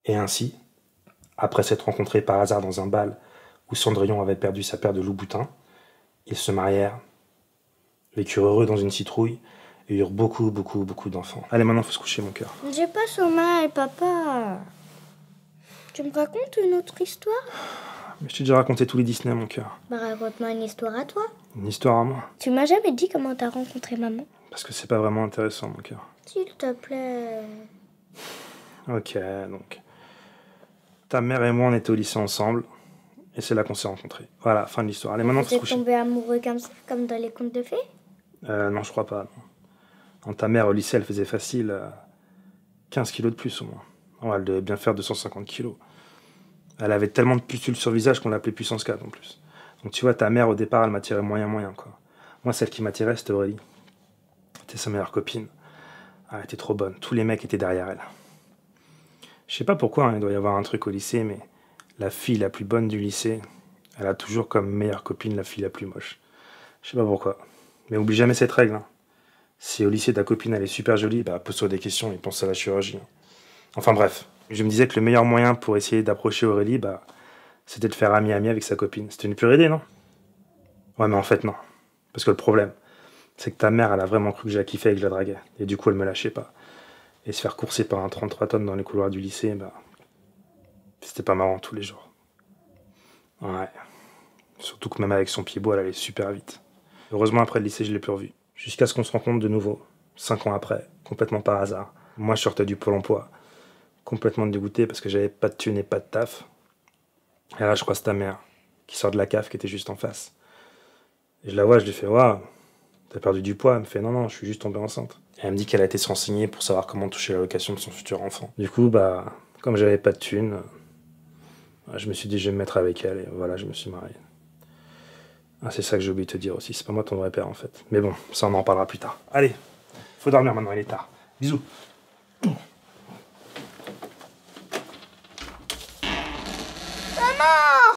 Et ainsi, après s'être rencontrés par hasard dans un bal où Cendrillon avait perdu sa paire de loups-boutins, ils se marièrent, vécurent heureux dans une citrouille et eurent beaucoup d'enfants. Allez, maintenant, faut se coucher, mon cœur. J'ai pas sommeil, papa. Tu me racontes une autre histoire? Mais je t'ai déjà raconté tous les Disney, mon cœur. Bah, raconte-moi une histoire à toi. Une histoire à moi. Tu m'as jamais dit comment t'as rencontré maman? Parce que c'est pas vraiment intéressant, mon cœur. S'il te plaît. Ok, donc... Ta mère et moi, on était au lycée ensemble. Et c'est là qu'on s'est rencontrés. Voilà, fin de l'histoire. Allez, maintenant, faut se Vous êtes coucher. tombés amoureux comme ça, comme dans les contes de fées? Non, je crois pas. Non. Ta mère, au lycée, elle faisait facile 15 kilos de plus, au moins. Oh, elle devait bien faire 250 kilos. Elle avait tellement de pustules sur le visage qu'on l'appelait puissance 4, en plus. Donc, tu vois, ta mère, au départ, elle m'attirait moyen, quoi. Moi, celle qui m'attirait, c'était Aurélie. C'était sa meilleure copine. Ah, elle était trop bonne. Tous les mecs étaient derrière elle. Je sais pas pourquoi, hein, il doit y avoir un truc au lycée, mais la fille la plus bonne du lycée, elle a toujours comme meilleure copine la fille la plus moche. Je sais pas pourquoi. Mais oublie jamais cette règle. Hein. Si au lycée ta copine elle est super jolie, bah pose-toi des questions et pense à la chirurgie. Enfin bref, je me disais que le meilleur moyen pour essayer d'approcher Aurélie, bah c'était de faire ami avec sa copine. C'était une pure idée, non? Ouais, mais en fait non. Parce que le problème, c'est que ta mère, elle a vraiment cru que je la kiffais et que je la draguais. Et du coup, elle me lâchait pas. Et se faire courser par un 33 tonnes dans les couloirs du lycée, bah c'était pas marrant tous les jours. Ouais. Surtout que même avec son pied beau, elle allait super vite. Heureusement, après le lycée, je l'ai plus revue. Jusqu'à ce qu'on se rencontre de nouveau, 5 ans après, complètement par hasard. Moi, je sortais du Pôle emploi, complètement dégoûté parce que j'avais pas de thune et pas de taf. Et là, je croise ta mère, qui sort de la cave qui était juste en face. Et je la vois, je lui fais « Waouh, t'as perdu du poids ?» Elle me fait « Non, je suis juste tombée enceinte. » Et elle me dit qu'elle a été se renseigner pour savoir comment toucher l'allocation de son futur enfant. Du coup, bah, comme j'avais pas de thune, je me suis dit je vais me mettre avec elle et voilà, je me suis marié. Ah, c'est ça que j'ai oublié de te dire aussi, c'est pas moi ton vrai père en fait. Mais bon, ça on en parlera plus tard. Allez, faut dormir maintenant, il est tard. Bisous. Maman!